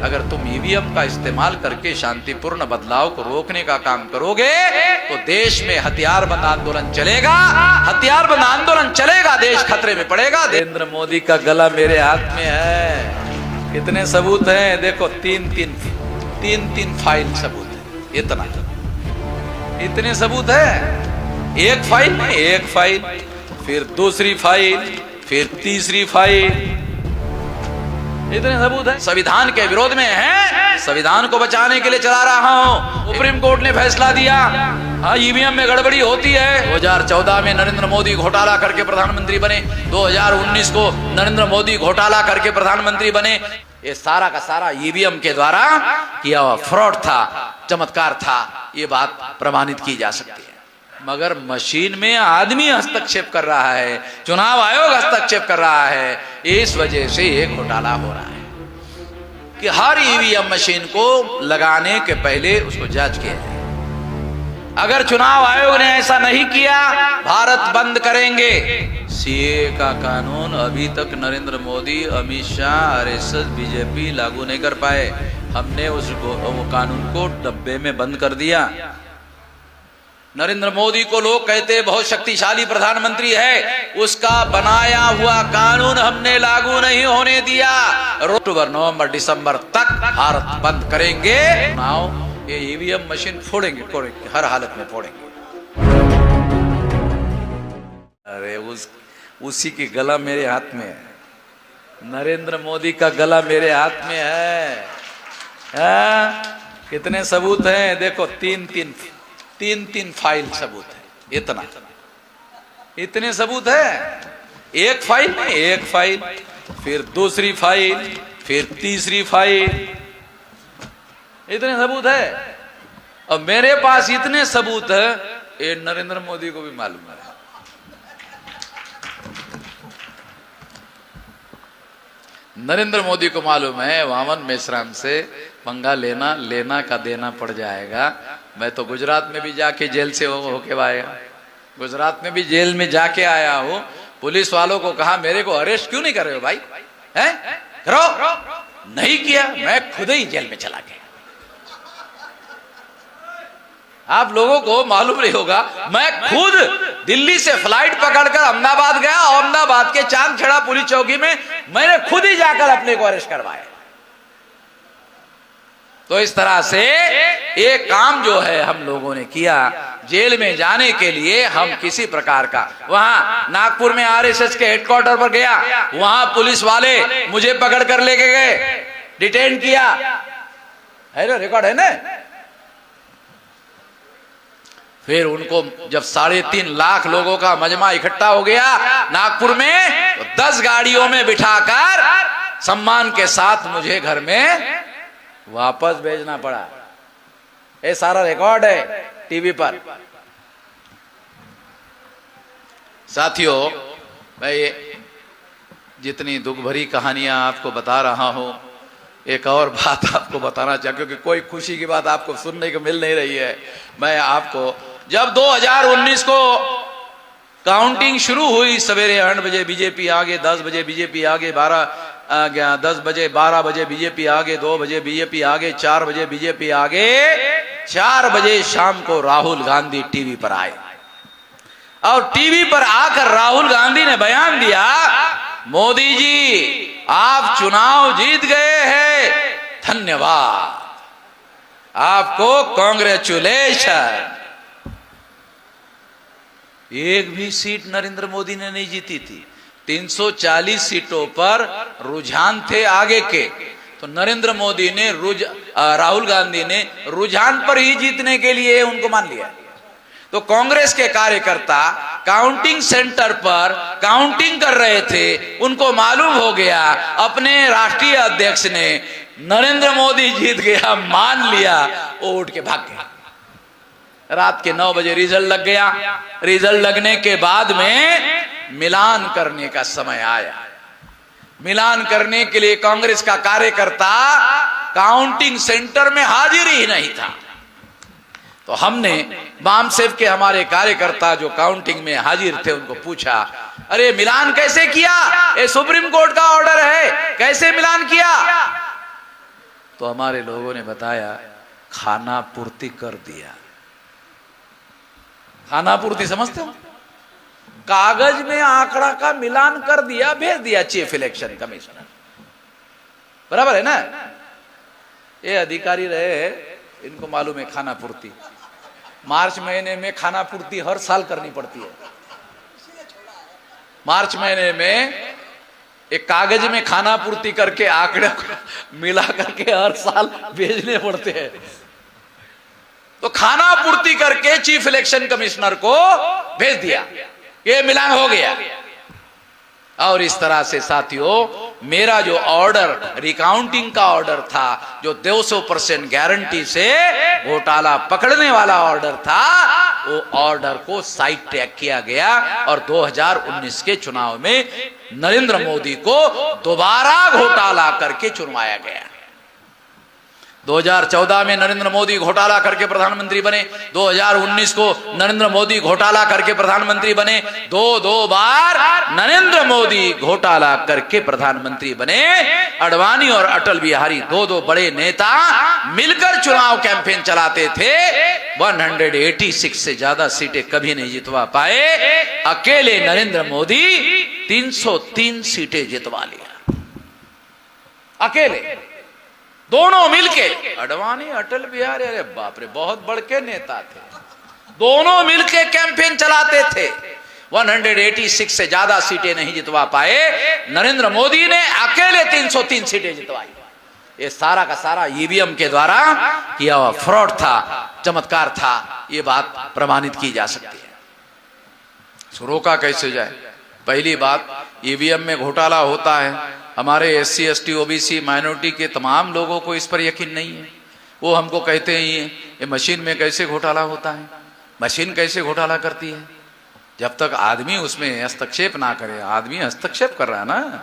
अगर तुम ईवीएम का इस्तेमाल करके शांतिपूर्ण बदलाव को रोकने का काम करोगे तो देश में हथियारबंद आंदोलन चलेगा, हथियारबंद आंदोलन चलेगा, देश खतरे में पड़ेगा। नरेंद्र मोदी का गला मेरे हाथ में है। कितने सबूत हैं देखो, तीन फाइल सबूत है, इतने सबूत है। एक फाइल में एक फाइल, फिर दूसरी फाइल, फिर तीसरी फाइल, इतने सबूत है। संविधान के विरोध में है, संविधान को बचाने के लिए चला रहा हूं। सुप्रीम कोर्ट ने फैसला दिया, हाँ ईवीएम में गड़बड़ी होती है। 2014 में नरेंद्र मोदी घोटाला करके प्रधानमंत्री बने, 2019 को नरेंद्र मोदी घोटाला करके प्रधानमंत्री बने। ये सारा का सारा ईवीएम के द्वारा किया हुआ फ्रॉड था, चमत्कार था, ये बात प्रमाणित की जा सकती है। मगर मशीन में आदमी हस्तक्षेप कर रहा है, चुनाव आयोग हस्तक्षेप कर रहा है, इस वजह से ये घोटाला हो रहा है कि हर ईवीएम मशीन को लगाने के पहले उसको जांच किया जाए। अगर चुनाव आयोग ने ऐसा नहीं किया, भारत बंद करेंगे। सीए का कानून अभी तक नरेंद्र मोदी, अमित शाह, आरएसएस, बीजेपी लागू नहीं कर पाए। हमने उस कानून को डब्बे में बंद कर दिया। नरेंद्र मोदी को लोग कहते बहुत शक्तिशाली प्रधानमंत्री है, उसका बनाया हुआ कानून हमने लागू नहीं होने दिया। अक्टूबर, नवंबर, दिसंबर तक भारत बंद करेंगे। चुनाव ये ईवीएम मशीन फोड़ेंगे, हर हालत में फोड़ेंगे। अरे उसी की गला मेरे हाथ में है, नरेंद्र मोदी का गला मेरे हाथ में है। कितने सबूत हैं देखो, तीन फाइल सबूत है, इतने सबूत है। एक फाइल में एक फाइल, फिर दूसरी फाइल, फिर तीसरी फाइल, इतने सबूत है। अब मेरे पास इतने सबूत है, ये नरेंद्र मोदी को भी मालूम है। नरेंद्र मोदी को मालूम है वामन मेश्राम से पंगा लेना का देना पड़ जाएगा। मैं तो गुजरात में भी जाके जेल से होके आया, गुजरात में भी जेल में जाके आया हूँ। पुलिस वालों को कहा मेरे को अरेस्ट क्यों नहीं कर रहे हो भाई, हैं? करो, नहीं किया, मैं खुद ही जेल में चला गया। आप लोगों को मालूम नहीं होगा, मैं खुद दिल्ली से फ्लाइट पकड़कर अहमदाबाद गया, अहमदाबाद के चांदखेड़ा पुलिस चौकी में मैंने खुद ही जाकर अपने को अरेस्ट करवाया। तो इस तरह से एक काम जो है हम लोगों ने किया, जेल में जाने के लिए हम किसी प्रकार का, वहां नागपुर में आरएसएस के हेडक्वार्टर पर गया, वहां पुलिस वाले मुझे पकड़ कर लेके गए, डिटेन किया, है ना, रिकॉर्ड है ना। फिर उनको जब 3.5 लाख लोगों का मजमा इकट्ठा हो गया नागपुर में, तो 10 गाड़ियों में बिठाकर सम्मान के साथ मुझे घर में वापस भेजना पड़ा। ये सारा रिकॉर्ड है टीवी पर। साथियों, मैं ये जितनी दुख भरी कहानियां आपको बता रहा हूं, एक और बात आपको बताना चाहूँ, क्योंकि कोई खुशी की बात आपको सुनने को मिल नहीं रही है। मैं आपको, जब 2019 को काउंटिंग शुरू हुई, सवेरे 8 बजे बीजेपी आगे, 10 बजे बीजेपी आगे, 10 बजे 12 बजे बीजेपी आगे, 2 बजे बीजेपी आगे, 4 बजे बीजेपी आगे, 4 बजे शाम को राहुल गांधी टीवी पर आए और टीवी पर आकर राहुल गांधी ने बयान दिया, मोदी जी आप चुनाव जीत गए हैं, धन्यवाद, आपको कांग्रेचुलेशन। एक भी सीट नरेंद्र मोदी ने नहीं जीती थी। 340 सीटों पर रुझान थे आगे के, तो नरेंद्र मोदी ने राहुल गांधी ने रुझान पर ही जीतने के लिए उनको मान लिया। तो कांग्रेस के कार्यकर्ता काउंटिंग सेंटर पर काउंटिंग कर रहे थे, उनको मालूम हो गया, अपने राष्ट्रीय अध्यक्ष ने नरेंद्र मोदी जीत गया मान लिया, वो उठ के भाग गया। रात के 9 बजे रिजल्ट लग गया। रिजल्ट लगने के बाद में मिलान करने का समय आया। मिलान करने के लिए कांग्रेस का कार्यकर्ता काउंटिंग सेंटर में हाजिर ही नहीं था। तो हमने बामसेव के हमारे कार्यकर्ता जो काउंटिंग में हाजिर थे उनको पूछा, अरे मिलान कैसे किया, ये सुप्रीम कोर्ट का ऑर्डर है, कैसे मिलान किया? तो हमारे लोगों ने बताया खाना पूर्ति कर दिया। खाना पूर्ति समझते हो? कागज में आंकड़ा का मिलान कर दिया, भेज दिया चीफ इलेक्शन कमिश्नर। बराबर है ना? ये अधिकारी रहे, इनको मालूम है खाना पूर्ति। मार्च महीने में खाना पूर्ति हर साल करनी पड़ती है। मार्च महीने में एक कागज में खाना पूर्ति करके आंकड़े मिला करके हर साल भेजने पड़ते हैं। तो खाना पूर्ति करके चीफ इलेक्शन कमिश्नर को भेज दिया, ये मिलान हो गया। और इस तरह से साथियों, मेरा जो ऑर्डर रिकाउंटिंग का ऑर्डर था, जो 200% गारंटी से घोटाला पकड़ने वाला ऑर्डर था, वो ऑर्डर को साइड ट्रैक किया गया और 2019 के चुनाव में नरेंद्र मोदी को दोबारा घोटाला करके चुनवाया गया। 2014 में नरेंद्र मोदी घोटाला करके प्रधानमंत्री बने, 2019 को नरेंद्र मोदी घोटाला करके प्रधानमंत्री बने। दो बार नरेंद्र मोदी घोटाला करके प्रधानमंत्री बने। अडवाणी और अटल बिहारी दो बड़े नेता मिलकर चुनाव कैंपेन चलाते थे। 186 से ज्यादा सीटें कभी नहीं जितवा पाए। अकेले नरेंद्र मोदी 303 सीटें जितवा लिया, अकेले, दोनों मिलके। अडवाणी अटल बिहारी, अरे बाप रे, बहुत बड़के नेता थे, दोनों मिलके कैंपेन चलाते थे। 186 से ज्यादा सीटें नहीं जितवा पाए, नरेंद्र मोदी ने अकेले 303 सीटें जितवाई। ये सारा का सारा ईवीएम के द्वारा किया हुआ फ्रॉड था, चमत्कार था, ये बात प्रमाणित की जा सकती है। रोका कैसे जाए? पहली बात, ईवीएम में घोटाला होता है। हमारे SC ST OBC माइनॉरिटी के तमाम लोगों को इस पर यकीन नहीं है। वो हमको कहते हैं ये मशीन में कैसे घोटाला होता है, मशीन कैसे घोटाला करती है। जब तक आदमी उसमें हस्तक्षेप ना करे, आदमी हस्तक्षेप कर रहा है ना,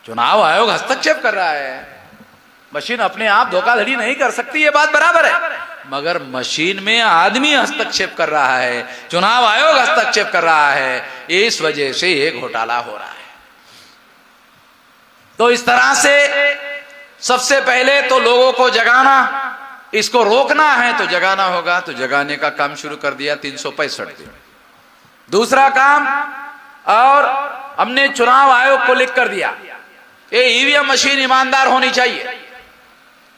चुनाव आयोग हस्तक्षेप कर रहा है। मशीन अपने आप धोखाधड़ी नहीं कर सकती, ये बात बराबर है, मगर मशीन में आदमी हस्तक्षेप कर रहा है, चुनाव आयोग हस्तक्षेप कर रहा है, इस वजह से ये घोटाला हो रहा है। तो इस तरह से सबसे पहले तो लोगों को जगाना, इसको रोकना है तो जगाना होगा, तो जगाने का काम शुरू कर दिया 365 दिन। दूसरा काम, और हमने चुनाव आयोग को लिख कर दिया, ये ईवीएम मशीन ईमानदार होनी चाहिए।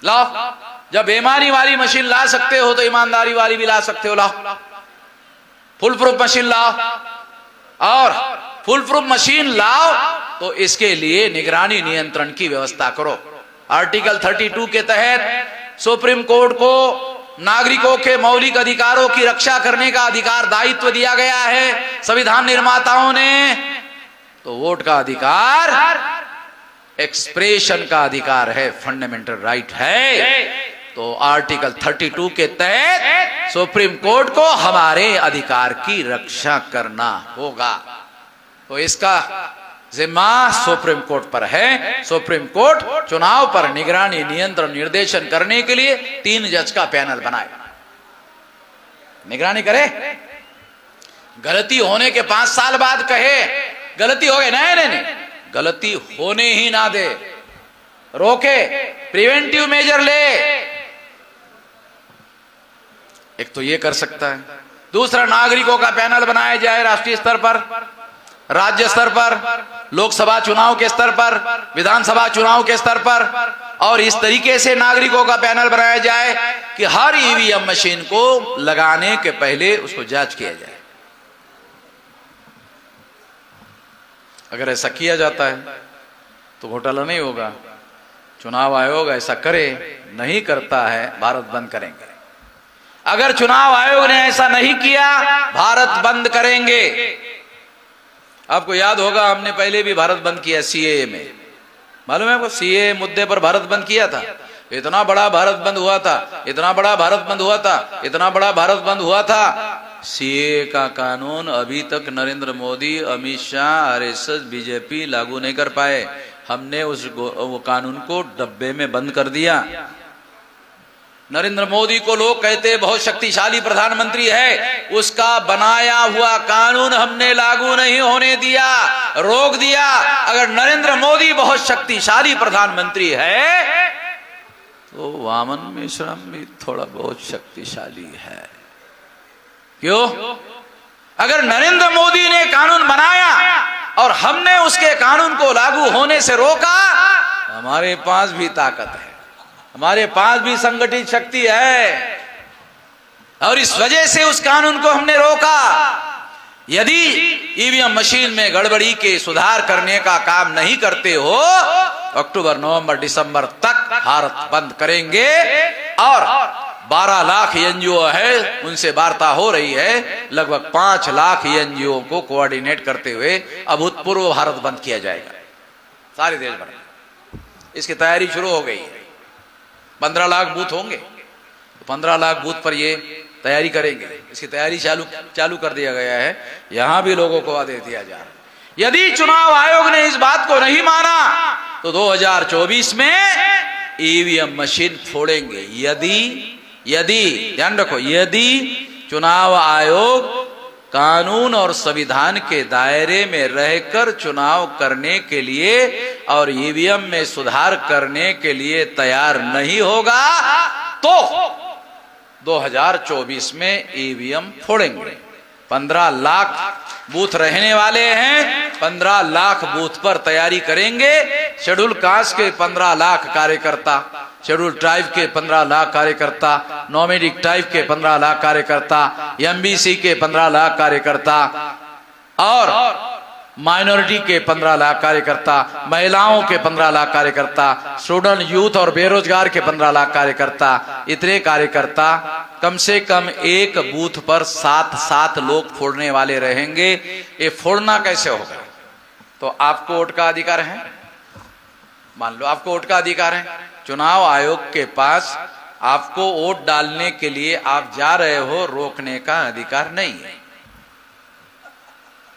लाओ, जब बेईमानी वाली मशीन ला सकते हो तो ईमानदारी वाली भी ला सकते हो। लाओ, फुल प्रूफ मशीन लाओ, और फुल प्रूफ मशीन लाओ तो इसके लिए निगरानी नियंत्रण की व्यवस्था करो। आर्टिकल 32 के तहत सुप्रीम कोर्ट को नागरिकों के मौलिक अधिकारों की रक्षा करने का अधिकार, दायित्व दिया गया है संविधान निर्माताओं ने। तो वोट का अधिकार एक्सप्रेशन का अधिकार है, फंडामेंटल राइट है। तो आर्टिकल 32 के तहत सुप्रीम कोर्ट को हमारे अधिकार की रक्षा करना होगा। तो इसका जिम्मा सुप्रीम कोर्ट पर है। सुप्रीम कोर्ट चुनाव पर निगरानी, नियंत्रण, निर्देशन करने के लिए 3 जज का पैनल बनाए, निगरानी करे। गलती होने के 5 साल बाद कहे गलती हो गई, नहीं, गलती होने ही ना दे, रोके, प्रिवेंटिव मेजर ले। एक तो ये कर सकता है। दूसरा, नागरिकों का पैनल बनाया जाए राष्ट्रीय स्तर पर, राज्य स्तर पर, लोकसभा चुनाव के स्तर पर, विधानसभा चुनाव के स्तर पर, और इस तरीके से नागरिकों का पैनल बनाया जाए कि हर ईवीएम मशीन को लगाने के पहले उसको जांच किया जाए। अगर ऐसा किया जाता है तो घोटाला नहीं होगा। चुनाव आयोग ऐसा करे, नहीं करता है, भारत बंद करेंगे। अगर चुनाव आयोग ने ऐसा नहीं किया, भारत बंद करेंगे। आपको याद होगा, हमने पहले भी भारत बंद किया CAA में, मालूम है आपको? CAA मुद्दे पर भारत बंद किया था। इतना बड़ा भारत बंद हुआ था, इतना बड़ा भारत बंद हुआ था, इतना बड़ा भारत बंद हुआ था। CAA का कानून अभी तक नरेंद्र मोदी, अमित शाह, RSS, BJP लागू नहीं कर पाए। हमने वो कानून को डब्बे में बंद कर दिया। नरेंद्र मोदी को लोग कहते बहुत शक्तिशाली प्रधानमंत्री है, उसका बनाया हुआ कानून हमने लागू नहीं होने दिया, रोक दिया। अगर नरेंद्र मोदी बहुत शक्तिशाली प्रधानमंत्री है तो वामन मिश्रम भी थोड़ा बहुत शक्तिशाली है। क्यों? अगर नरेंद्र मोदी ने कानून बनाया और हमने उसके कानून को लागू होने से रोका, हमारे पास भी ताकत है, हमारे पास भी संगठित शक्ति है, और इस वजह से उस कानून को हमने रोका। यदि ईवीएम मशीन में गड़बड़ी के सुधार करने का काम नहीं करते हो, अक्टूबर नवंबर दिसंबर तक भारत बंद करेंगे। और 12 लाख एनजीओ है, उनसे वार्ता हो रही है, लगभग 5 लाख एनजीओ को कोऑर्डिनेट करते हुए अभूतपूर्व भारत बंद किया जाएगा सारे देश भर में। इसकी तैयारी शुरू हो गई है। 15 लाख बूथ होंगे, तो 15 लाख बूथ पर ये तैयारी करेंगे। इसकी तैयारी चालू कर दिया गया है। यहां भी लोगों को आदेश दिया जा रहा है, यदि चुनाव आयोग ने इस बात को नहीं माना तो 2024 में ईवीएम मशीन फोड़ेंगे। यदि ध्यान रखो, यदि चुनाव आयोग कानून और संविधान के दायरे में रहकर चुनाव करने के लिए और ईवीएम में सुधार करने के लिए तैयार नहीं होगा तो 2024 में ईवीएम फोड़ेंगे। 15 लाख बूथ रहने वाले हैं, 15 लाख बूथ पर तैयारी करेंगे। शेड्यूल कास्ट के 15 लाख कार्यकर्ता, शेड्यूल ट्राइब के 15 लाख कार्यकर्ता, नॉमेडिक ट्राइब के 15 लाख कार्यकर्ता, एमबीसी के 15 लाख कार्यकर्ता और माइनॉरिटी के 15 लाख कार्यकर्ता, महिलाओं के 15 लाख कार्यकर्ता, स्टूडेंट, यूथ और बेरोजगार के 15 लाख कार्यकर्ता, इतने कार्यकर्ता कम से कम एक बूथ पर 7-7 लोग फोड़ने वाले रहेंगे। ये फोड़ना कैसे होगा? तो आपको वोट का अधिकार है, मान लो आपको वोट का अधिकार है, चुनाव आयोग के पास आपको वोट डालने के लिए आप जा रहे हो, रोकने का अधिकार नहीं है।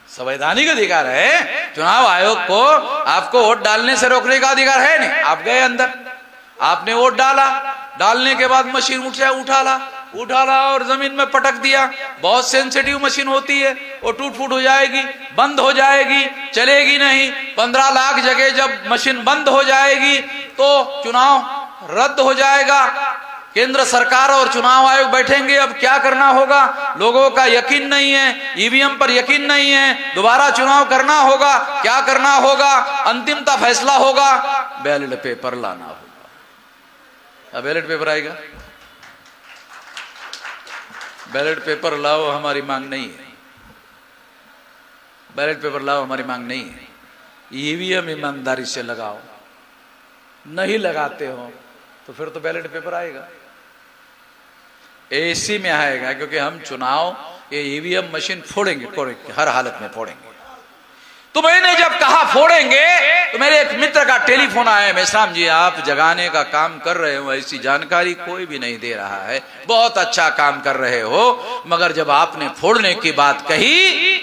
संवैधानिक अधिकार है, चुनाव आयोग को आपको वोट डालने से रोकने का अधिकार है नहीं। आप गए अंदर, आपने वोट डाला, डालने के बाद मशीन उठा ला और जमीन में पटक दिया। बहुत सेंसिटिव मशीन होती है, वो टूट फूट हो जाएगी, बंद हो जाएगी, चलेगी नहीं। 15 लाख जगह जब मशीन बंद हो जाएगी तो चुनाव रद्द हो जाएगा। केंद्र सरकार और चुनाव आयोग बैठेंगे, अब क्या करना होगा? लोगों का यकीन नहीं है, ईवीएम पर यकीन नहीं है, दोबारा चुनाव करना होगा, क्या करना होगा? अंतिमता फैसला होगा, बैलेट पेपर लाना होगा। अब बैलेट पेपर आएगा, बैलेट पेपर लाओ हमारी मांग नहीं है, बैलेट पेपर लाओ हमारी मांग नहीं है। ईवीएम ईमानदारी से लगाओ, नहीं लगाते हो तो फिर तो बैलेट पेपर आएगा, एसी में आएगा, क्योंकि हम चुनाव ये ईवीएम मशीन फोड़ेंगे, हर हालत में फोड़ेंगे। तो मैंने जब कहा फोड़ेंगे तो मेरे एक मित्र का टेलीफोन आया, मेश्राम जी आप जगाने का काम कर रहे हो, ऐसी जानकारी कोई भी नहीं दे रहा है, बहुत अच्छा काम कर रहे हो, मगर जब आपने फोड़ने की बात कही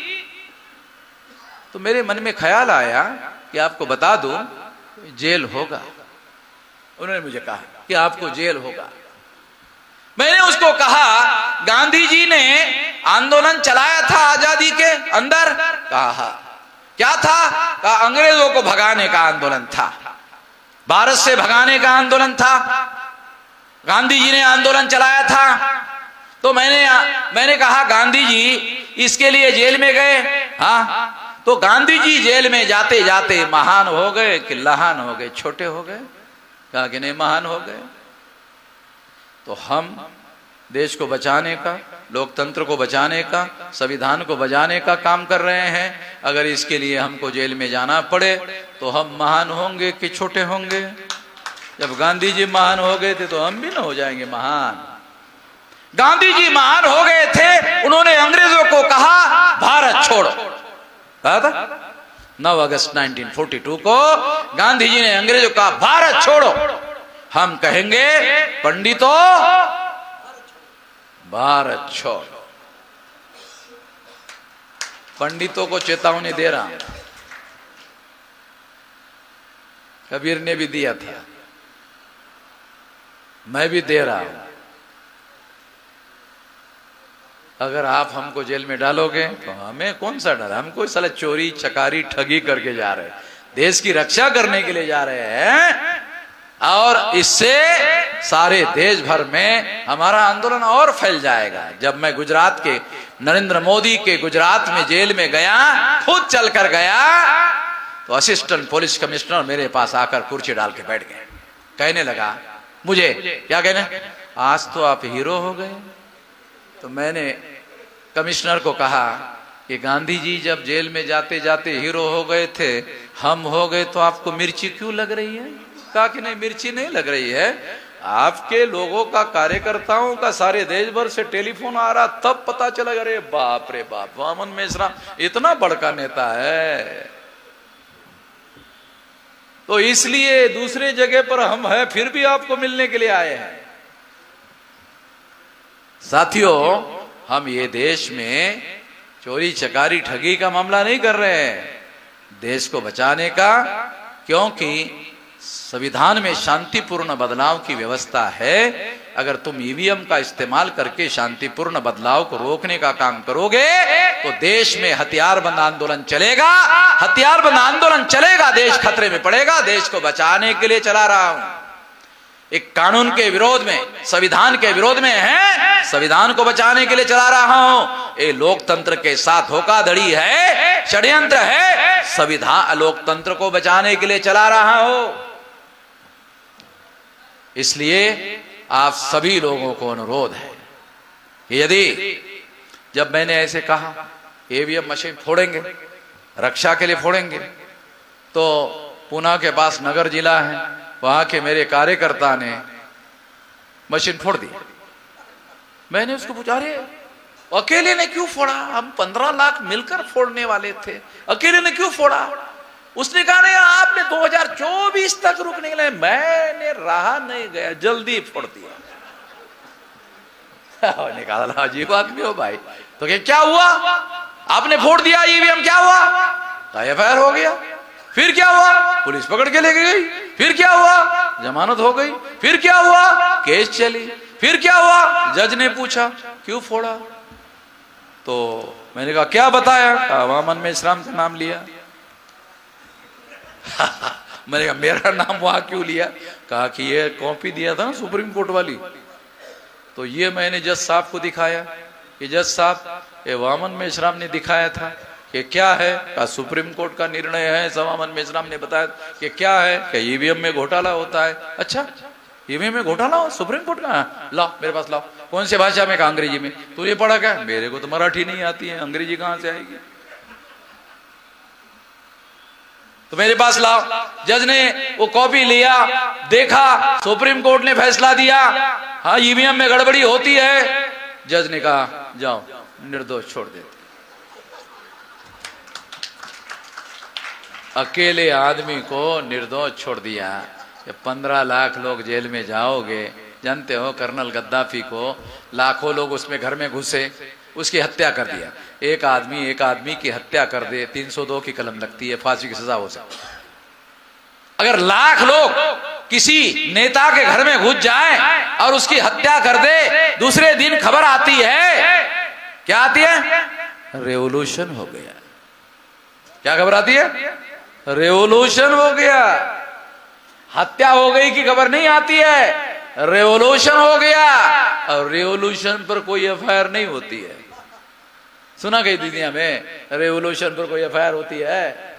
तो मेरे मन में ख्याल आया कि आपको बता दूं जेल होगा। उन्होंने मुझे कहा कि आपको जेल होगा। मैंने उसको कहा गांधी जी ने आंदोलन चलाया था आजादी के अंदर? कहा क्या था? कहा अंग्रेजों को भगाने का आंदोलन था, भारत से भगाने का आंदोलन था, गांधी जी ने आंदोलन चलाया था। तो मैंने कहा गांधी जी इसके लिए जेल में गए? हाँ। तो गांधी जी जेल में जाते जाते महान हो गए कि लहान हो गए, छोटे हो गए? कहा कि नहीं, महान हो गए। तो हम देश को बचाने का, लोकतंत्र को बचाने का, संविधान को बचाने का काम कर रहे हैं। अगर इसके लिए हमको जेल में जाना पड़े तो हम महान होंगे कि छोटे होंगे? जब गांधी जी महान हो गए थे तो हम भी ना हो जाएंगे महान? गांधी जी महान हो गए थे, उन्होंने अंग्रेजों को कहा भारत छोड़ो, कहा था 9 अगस्त 1942 को गांधी जी ने अंग्रेजों का भारत छोड़ो। हम कहेंगे पंडितों भारत छोड़ो। पंडितों को चेतावनी दे रहा हूं, कबीर ने भी दिया था, मैं भी दे रहा हूं। अगर आप हमको जेल में डालोगे तो हमें कौन सा डर? हम कोई साला चोरी चकारी ठगी करके जा रहे हैं, देश की रक्षा करने के लिए जा रहे हैं। और इससे सारे देश भर में हमारा आंदोलन और फैल जाएगा। जब मैं गुजरात के नरेंद्र मोदी के गुजरात में जेल में गया, खुद चलकर गया, तो असिस्टेंट पुलिस कमिश्नर मेरे पास आकर कुर्सी डाल के बैठ गए। कहने लगा मुझे, क्या कहने, आज तो आप हीरो हो गए। तो मैंने कमिश्नर को कहा कि गांधी जी जब जेल में जाते जाते हीरो हो गए थे, हम हो गए तो आपको मिर्ची क्यों लग रही है? कहा कि नहीं, मिर्ची नहीं लग रही है, आपके लोगों का, कार्यकर्ताओं का सारे देश भर से टेलीफोन आ रहा, तब पता चला। अरे बाप रे बाप, वामन मेश्राम इतना बड़का नेता है। तो इसलिए दूसरे जगह पर हम हैं, फिर भी आपको मिलने के लिए आए हैं। साथियों, हम ये देश में चोरी चकारी ठगी का मामला नहीं कर रहे हैं, देश को बचाने का, क्योंकि संविधान में शांतिपूर्ण बदलाव की व्यवस्था है। अगर तुम ईवीएम का इस्तेमाल करके शांतिपूर्ण बदलाव को रोकने का काम करोगे तो देश में हथियारबंद आंदोलन चलेगा। हथियारबंद आंदोलन चलेगा, देश खतरे में पड़ेगा। देश को बचाने के लिए चला रहा हूं, एक कानून के विरोध में, संविधान के विरोध में है, संविधान को बचाने के लिए चला रहा हूं। ये लोकतंत्र के साथ धोखाधड़ी है, षड्यंत्र है, संविधान लोकतंत्र को बचाने के लिए चला रहा हूं। इसलिए आप सभी लोगों को अनुरोध है कि यदि, जब मैंने ऐसे कहा ईवीएम मशीन फोड़ेंगे, रक्षा के लिए फोड़ेंगे, तो पुणे के पास नगर जिला है, वहां के मेरे कार्यकर्ता ने मशीन फोड़ दी। मैंने उसको पूछा, अरे अकेले ने क्यों फोड़ा? हम 15 लाख मिलकर फोड़ने वाले थे, अकेले ने क्यों फोड़ा? उसने कहा नहीं, आपने 2024 तक रुकने के लिए, मैंने रहा नहीं गया, जल्दी फोड़ दिया। निकाला, अजीब आदमी हो भाई। तो क्या हुआ? आपने फोड़ दिया ईवीएम, क्या हुआ? एफआईआर हो गया। फिर क्या हुआ? पुलिस पकड़ के ले गई। फिर क्या हुआ? जमानत हो गई। फिर क्या हुआ? केस चली। फिर क्या हुआ? जज ने पूछा क्यों फोड़ा? तो मैंने कहा क्या बताया? वामन मेश्राम का नाम लिया। मैंने कहा मेरा नाम वहां क्यों लिया? कहा कि ये कॉपी दिया था ना सुप्रीम कोर्ट वाली, तो ये मैंने जज साहब को दिखाया कि जज साहब, ये वामन मेश्राम ने दिखाया था कि क्या है? का सुप्रीम कोर्ट का निर्णय है। वामन मेश्राम ने बताया कि क्या है? कि ईवीएम में घोटाला होता है। अच्छा, ईवीएम में घोटाला हो? सुप्रीम कोर्ट का? लाओ मेरे पास लाओ। कौन से भाषा में? कहा अंग्रेजी में। तू ये पढ़ा क्या? मेरे को तो मराठी नहीं आती है, अंग्रेजी कहां से आएगी? तो मेरे पास लाओ। जज ने वो कॉपी लिया, देखा, सुप्रीम कोर्ट ने फैसला दिया, हाँ ईवीएम में गड़बड़ी होती है। जज ने कहा जाओ, निर्दोष छोड़ देते। अकेले आदमी को निर्दोष छोड़ दिया। 15 लाख लोग जेल में जाओगे। जानते हो कर्नल गद्दाफी को लाखों लोग उसमें घर में घुसे, उसकी हत्या कर दिया। एक आदमी की हत्या कर दे, 302 की कलम लगती है, फांसी की सजा हो सकती है। अगर लाख लोग किसी नेता के घर में घुस जाएं और उसकी हत्या कर दे, दूसरे दिन खबर आती है, क्या आती है? रेवोल्यूशन हो गया। क्या खबर आती है? रेवोल्यूशन हो गया। हत्या हो गई की खबर नहीं आती है, रेवोल्यूशन हो गया। और रेवोल्यूशन पर कोई एफआईआर नहीं होती है। सुना कहीं दुनिया में रेवोल्यूशन पर कोई एफआईआर होती है?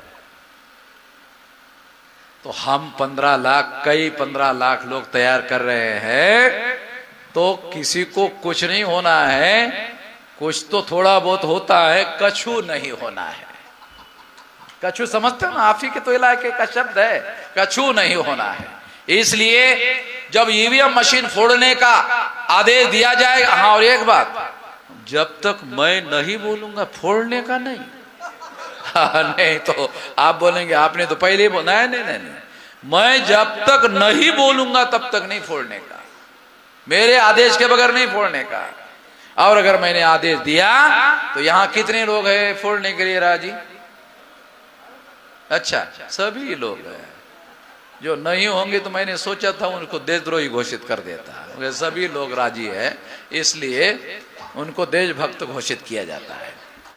तो हम 15 लाख, कई 15 लाख लोग तैयार कर रहे हैं, तो किसी को कुछ नहीं होना है। कुछ तो थोड़ा बहुत होता है, कछु नहीं होना है। कछु समझते हो ना? आप ही के तो इलाके का शब्द है, कछु नहीं होना है। इसलिए जब ईवीएम मशीन फोड़ने का आदेश दिया जाएगा, हाँ, और एक बात, जब तक मैं नहीं बोलूंगा फोड़ने का नहीं। हाँ, नहीं तो आप बोलेंगे आपने तो पहले ही बोला। नहीं, मैं जब तक नहीं बोलूंगा तब तक नहीं फोड़ने का, मेरे आदेश के बगैर नहीं फोड़ने का। और अगर मैंने आदेश दिया तो यहां कितने लोग हैं फोड़ने के लिए राजी? अच्छा, सभी लोग हैं। जो नहीं होंगे तो मैंने सोचा था उनको देशद्रोही घोषित कर देता। सभी लोग राजी है, इसलिए उनको देशभक्त घोषित किया जाता है।